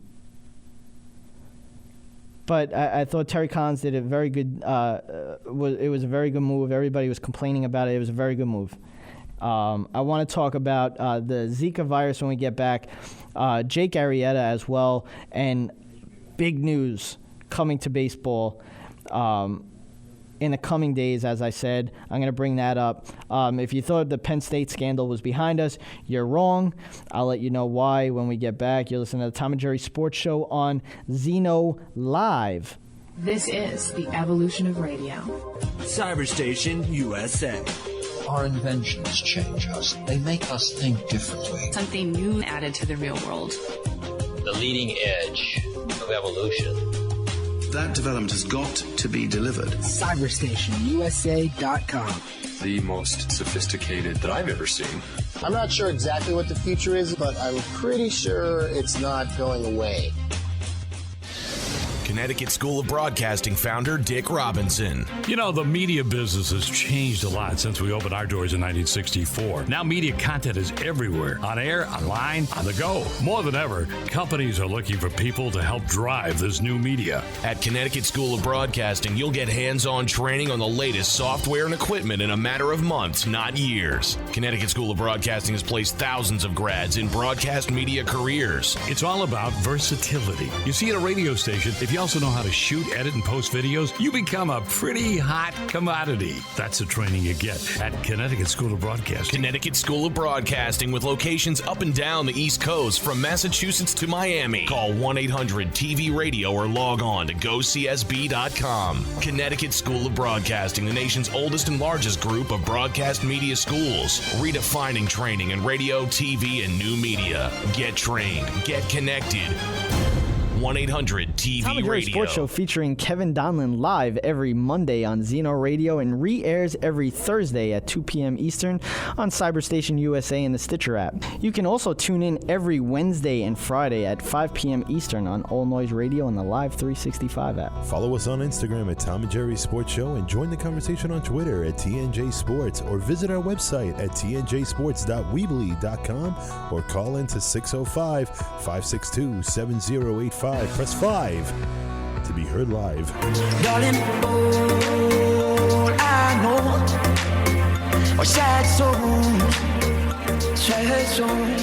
But I thought Terry Collins did a very good. It was a very good move. Everybody was complaining about it. It was a very good move. I want to talk about the Zika virus when we get back. Jake Arrieta as well, and big news coming to baseball in the coming days. As I said, I'm going to bring that up. If you thought the Penn State scandal was behind us, you're wrong. I'll let you know why when we get back. You're listening to the Tom and Jerry Sports Show on Zeno Live. This is the evolution of radio. Cyberstation USA. Our inventions change us. They make us think differently. Something new added to the real world. The leading edge of evolution. That development has got to be delivered. CyberstationUSA.com. The most sophisticated that I've ever seen. I'm not sure exactly what the future is, but I'm pretty sure it's not going away. Connecticut School of Broadcasting founder Dick Robinson. You know, the media business has changed a lot since we opened our doors in 1964. Now media content is everywhere, on air, online, on the go. More than ever, companies are looking for people to help drive this new media. At Connecticut School of Broadcasting, you'll get hands-on training on the latest software and equipment in a matter of months, not years. Connecticut School of Broadcasting has placed thousands of grads in broadcast media careers. It's all about versatility. You see, at a radio station, if you also know how to shoot, edit, and post videos, you become a pretty hot commodity. That's the training you get at Connecticut School of Broadcasting. Connecticut School of Broadcasting with locations up and down the East Coast from Massachusetts to Miami. Call 1-800-TV-RADIO or log on to GoCSB.com. Connecticut School of Broadcasting, the nation's oldest and largest group of broadcast media schools. Redefining training in radio, TV, and new media. Get trained. Get connected. 1-800-TV-RADIO. Tom and Jerry Sports Show featuring Kevin Donlin live every Monday on Zeno Radio and re-airs every Thursday at 2 p.m. Eastern on Cyberstation USA and the Stitcher app. You can also tune in every Wednesday and Friday at 5 p.m. Eastern on All Noise Radio and the Live 365 app. Follow us on Instagram at Tom and Jerry Sports Show and join the conversation on Twitter at TNJ Sports or visit our website at tnjsports.weebly.com or call into 605-562-7085. Press 5 to be heard live. Darling, all I know are sad songs, sad songs.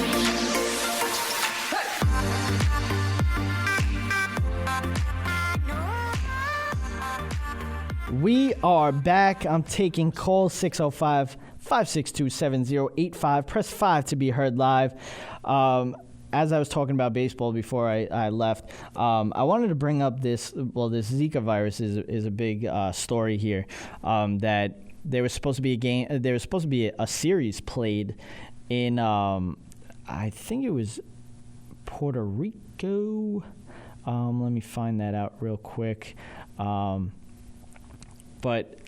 We are back. I'm taking calls 605-562-7085. Press 5 to be heard live. As I was talking about baseball before I left, I wanted to bring up this. Well, this Zika virus is a big story here. That there was supposed to be a game. There was supposed to be a series played in. I think it was Puerto Rico. Let me find that out real quick. But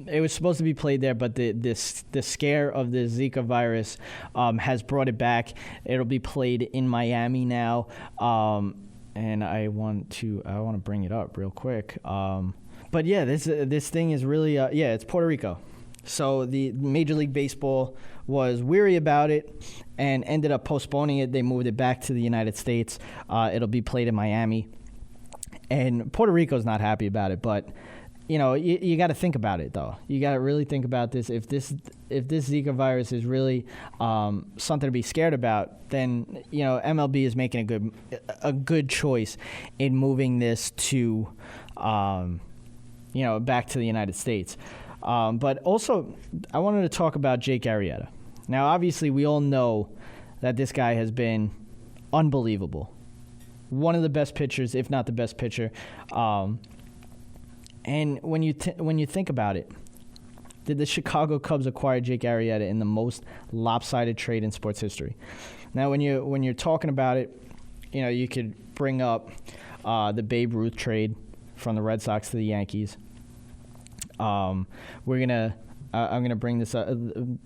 it was supposed to be played there, but the scare of the Zika virus has brought it back. It'll be played in Miami now, and I want to bring it up real quick. But yeah, this thing is really it's Puerto Rico. So the Major League Baseball was weary about it and ended up postponing it. They moved it back to the United States. It'll be played in Miami, and Puerto Rico's not happy about it, but. You know, you got to think about it, though. You got to really think about this. If this Zika virus is really something to be scared about, then MLB is making a good choice in moving this to back to the United States. But also, I wanted to talk about Jake Arrieta. Now, obviously, we all know that this guy has been unbelievable. One of the best pitchers, if not the best pitcher. And when you think about it, did the Chicago Cubs acquire Jake Arrieta in the most lopsided trade in sports history? Now, when you're talking about it, you could bring up the Babe Ruth trade from the Red Sox to the Yankees. I'm gonna bring this up,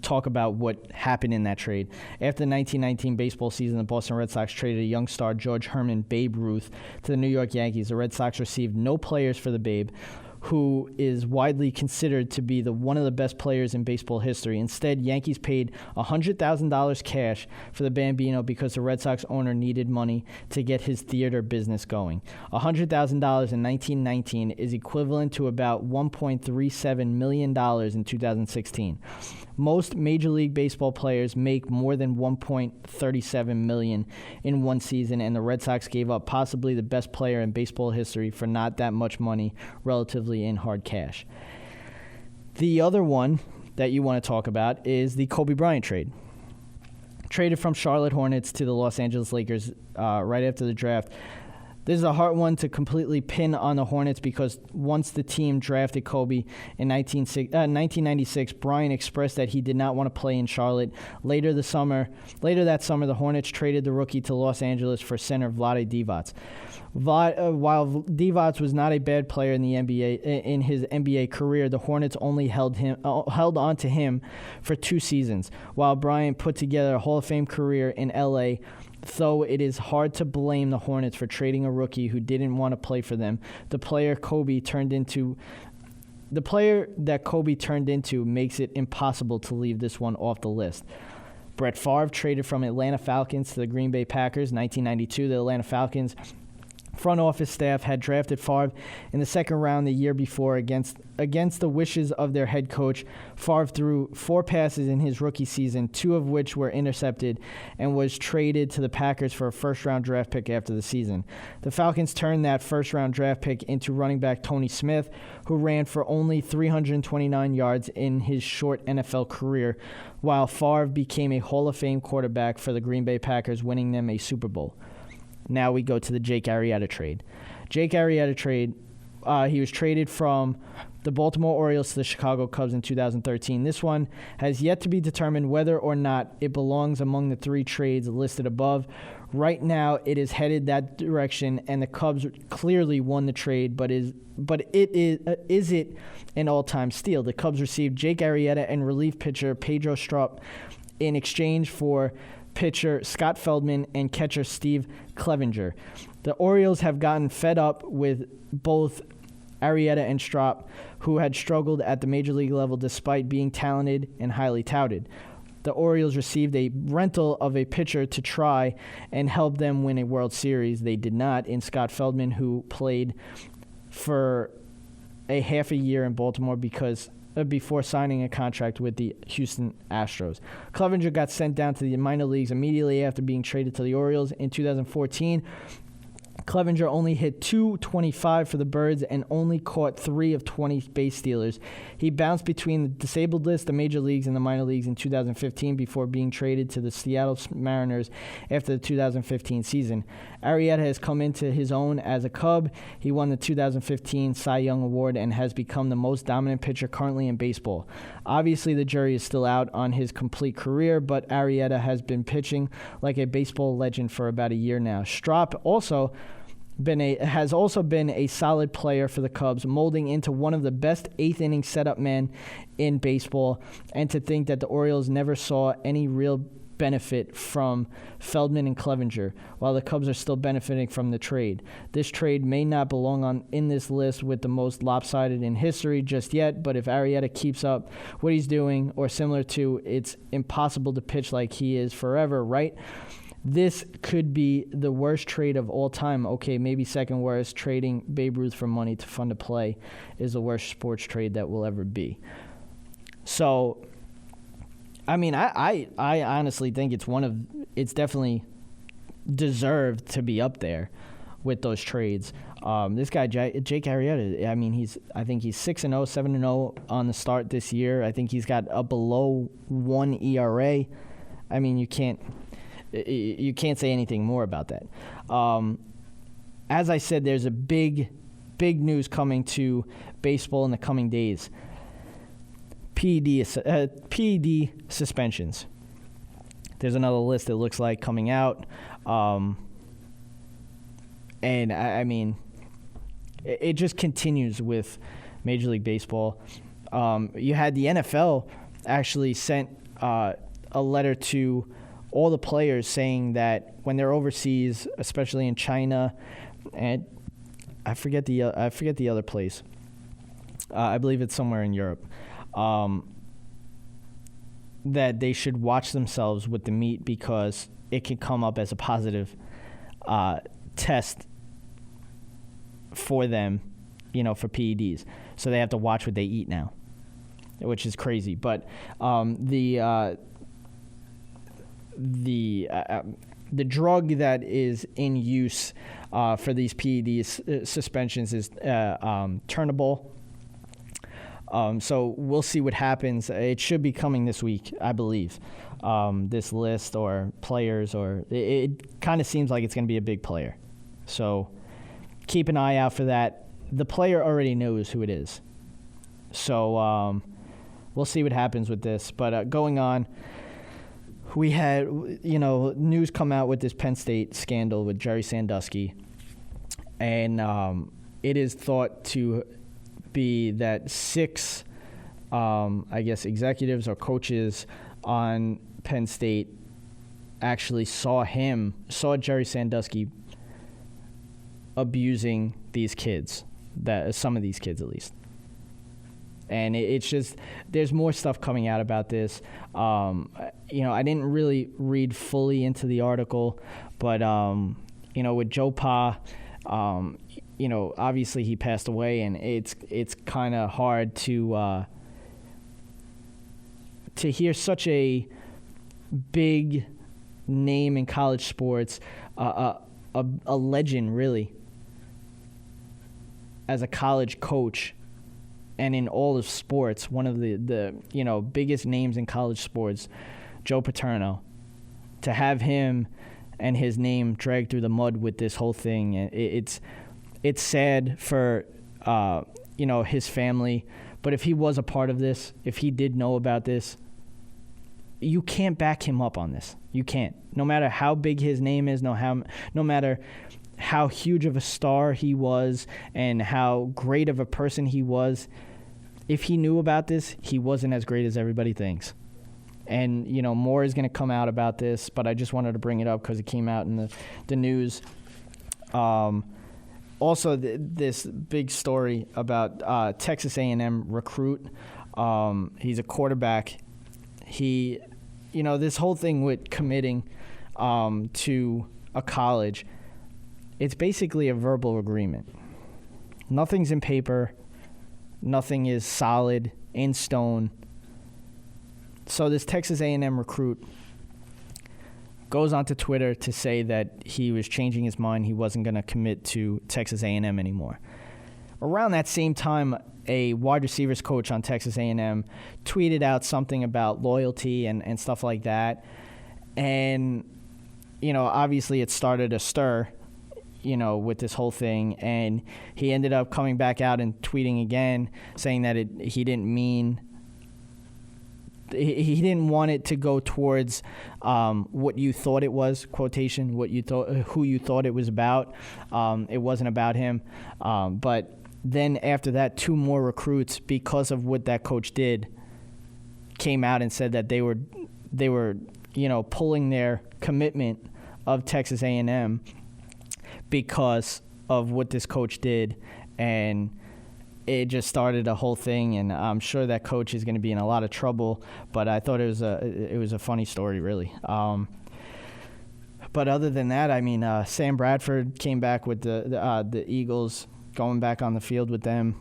talk about what happened in that trade. After the 1919 baseball season, the Boston Red Sox traded a young star, George Herman Babe Ruth, to the New York Yankees. The Red Sox received no players for the Babe, who is widely considered to be one of the best players in baseball history. Instead, Yankees paid $100,000 cash for the Bambino because the Red Sox owner needed money to get his theater business going. $100,000 in 1919 is equivalent to about $1.37 million in 2016. Most Major League Baseball players make more than $1.37 million in one season, and the Red Sox gave up possibly the best player in baseball history for not that much money relatively in hard cash. The other one that you want to talk about is the Kobe Bryant trade. Traded from Charlotte Hornets to the Los Angeles Lakers right after the draft. This is a hard one to completely pin on the Hornets because once the team drafted Kobe in 1996, Bryant expressed that he did not want to play in Charlotte. Later that summer, the Hornets traded the rookie to Los Angeles for center Vlade Divac. While Divac was not a bad player in the NBA in his NBA career, the Hornets only held on to him for 2 seasons. While Bryant put together a Hall of Fame career in LA, Though it is hard to blame the Hornets for trading a rookie who didn't want to play for them, the player that Kobe turned into makes it impossible to leave this one off the list. Brett Favre traded from Atlanta Falcons to the Green Bay Packers. 1992, the Atlanta Falcons front office staff had drafted Favre in the second round the year before against the wishes of their head coach. Favre threw 4 passes in his rookie season, 2 of which were intercepted, and was traded to the Packers for a first-round draft pick after the season. The Falcons turned that first-round draft pick into running back Tony Smith, who ran for only 329 yards in his short NFL career, while Favre became a Hall of Fame quarterback for the Green Bay Packers, winning them a Super Bowl. Now we go to the Jake Arrieta trade. Jake Arrieta trade, he was traded from the Baltimore Orioles to the Chicago Cubs in 2013. This one has yet to be determined whether or not it belongs among the 3 trades listed above. Right now, it is headed that direction, and the Cubs clearly won the trade, but is it an all-time steal? The Cubs received Jake Arrieta and relief pitcher Pedro Strop in exchange for pitcher Scott Feldman and catcher Steve Clevenger. The Orioles have gotten fed up with both Arrieta and Strop, who had struggled at the major league level despite being talented and highly touted. The Orioles received a rental of a pitcher to try and help them win a World Series. They did not, in Scott Feldman, who played for a half a year in Baltimore before signing a contract with the Houston Astros. Clevenger got sent down to the minor leagues immediately after being traded to the Orioles in 2014. Clevenger only hit .225 for the Birds and only caught 3 of 20 base stealers. He bounced between the disabled list, the major leagues, and the minor leagues in 2015 before being traded to the Seattle Mariners after the 2015 season. Arrieta has come into his own as a Cub. He won the 2015 Cy Young Award and has become the most dominant pitcher currently in baseball. Obviously, the jury is still out on his complete career, but Arrieta has been pitching like a baseball legend for about a year now. Strop has also been a solid player for the Cubs, molding into one of the best eighth-inning setup men in baseball, and to think that the Orioles never saw any real benefit from Feldman and Clevenger, while the Cubs are still benefiting from the trade. This trade may not belong in this list with the most lopsided in history just yet, but if Arrieta keeps up what he's doing, or similar to, it's impossible to pitch like he is forever, right? This could be the worst trade of all time. Okay, maybe second worst. Trading Babe Ruth for money to fund a play is the worst sports trade that will ever be. So, I mean, I honestly think it's definitely deserved to be up there with those trades. This guy, Jake Arrieta, I mean, I think he's 6-0, 7-0 on the start this year. I think he's got a below 1 ERA. I mean, you can't say anything more about that. As I said, there's a big news coming to baseball in the coming days. PED suspensions. There's another list that looks like coming out. And I mean, it just continues with Major League Baseball. You had the NFL actually sent a letter to all the players saying that when they're overseas, especially in China, and I forget the other place. I believe it's somewhere in Europe. That they should watch themselves with the meat because it can come up as a positive test for them, for PEDs. So they have to watch what they eat now, which is crazy. But the drug that is in use for these PED suspensions is Turnbull. So we'll see what happens. It should be coming this week, I believe. This list or players, or it kind of seems like it's going to be a big player. So keep an eye out for that. The player already knows who it is. So we'll see what happens with this. But going on, we had, news come out with this Penn State scandal with Jerry Sandusky. And it is thought to be that 6, executives or coaches on Penn State actually saw Jerry Sandusky abusing these kids, some of these kids at least. And it's just, there's more stuff coming out about this. I didn't really read fully into the article, but, with Joe Pa, obviously he passed away, and it's kind of hard to hear such a big name in college sports, a legend really, as a college coach and in all of sports, one of the biggest names in college sports, Joe Paterno, to have him and his name dragged through the mud with this whole thing. It's sad for his family, but if he was a part of this, if he did know about this, you can't back him up on this. You can't. No matter how big his name is, no matter how huge of a star he was and how great of a person he was, if he knew about this, he wasn't as great as everybody thinks. And, more is going to come out about this, but I just wanted to bring it up because it came out in the news. Also, this big story about Texas A&M recruit. He's a quarterback. This whole thing with committing to a college, it's basically a verbal agreement. Nothing's in paper. Nothing is solid, in stone. So this Texas A&M recruit goes onto Twitter to say that he was changing his mind. He wasn't going to commit to Texas A&M anymore. Around that same time, a wide receivers coach on Texas A&M tweeted out something about loyalty and stuff like that. And, obviously it started a stir, with this whole thing. And he ended up coming back out and tweeting again, saying that he didn't mean... He didn't want it to go towards what you thought it was, quotation, who you thought it was about. It wasn't about him. But then after that, 2 more recruits, because of what that coach did, came out and said that they were pulling their commitment of Texas A&M because of what this coach did. And it just started a whole thing, and I'm sure that coach is going to be in a lot of trouble. But I thought it was a funny story, really. But other than that, Sam Bradford came back with the Eagles, going back on the field with them.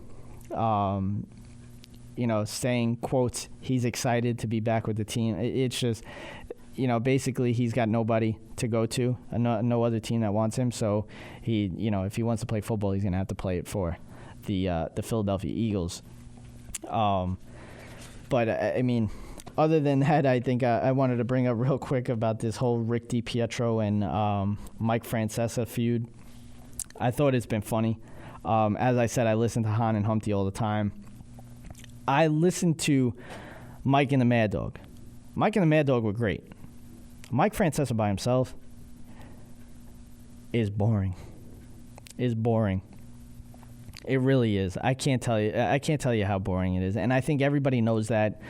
Saying, quotes, he's excited to be back with the team. It's just, basically he's got nobody to go to, no other team that wants him. So he, if he wants to play football, he's going to have to play it for the Philadelphia Eagles. But other than that, I think I wanted to bring up real quick about this whole Rick Dipietro and Mike Francesa feud. I thought it's been funny. As I said, I listen to Han and Humpty all the time. I listened to Mike and the Mad Dog. Mike and the Mad Dog were great. Mike Francesa by himself is boring. It really is. I can't tell you how boring it is, and I think everybody knows that.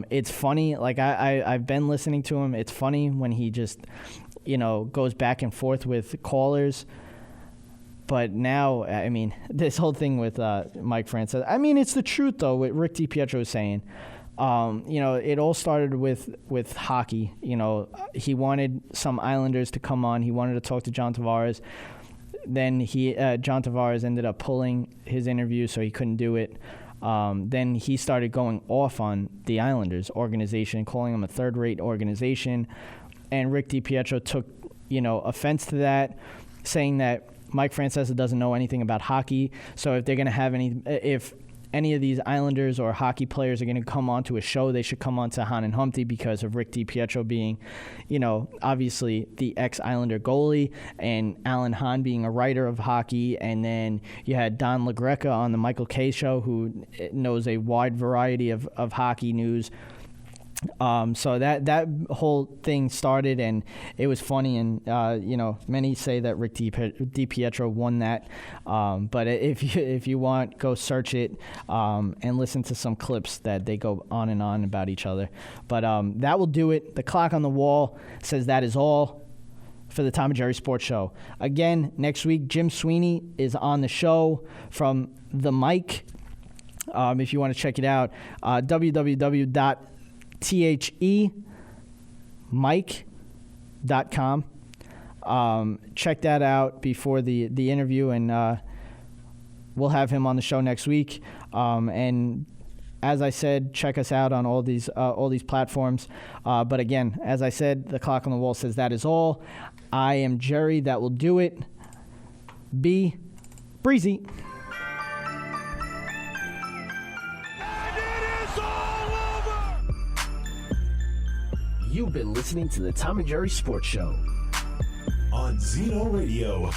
It's funny. Like I've been listening to him. It's funny when he just, goes back and forth with callers. But now, this whole thing with Mike Francesa. It's the truth though. What Rick Dipietro is saying. It all started with hockey. He wanted some Islanders to come on. He wanted to talk to John Tavares. Then John Tavares ended up pulling his interview, so he couldn't do it. Then he started going off on the Islanders organization, calling them a third-rate organization. And Rick Dipietro took, offense to that, saying that Mike Francesa doesn't know anything about hockey. So if they're going to have if any of these Islanders or hockey players are going to come onto a show, they should come onto Han and Humpty because of Rick Dipietro being, obviously the ex-Islander goalie, and Alan Hahn being a writer of hockey. And then you had Don LaGreca on the Michael Kay show, who knows a wide variety of hockey news. So that whole thing started, and it was funny, and many say that Rick Dipietro won that, but if you want, go search it and listen to some clips that they go on and on about each other. But that will do it. The clock on the wall says that is all for the Tom and Jerry Sports Show. Again, next week, Jim Sweeney is on the show from The Mic. If you want to check it out, www.themic.com. Check that out before the interview, and we'll have him on the show next week. And as I said, check us out on all these platforms. But again, as I said, the clock on the wall says that is all. I am Jerry. That will do it. Be breezy. You've been listening to the Tom and Jerry Sports Show on Zeno Radio.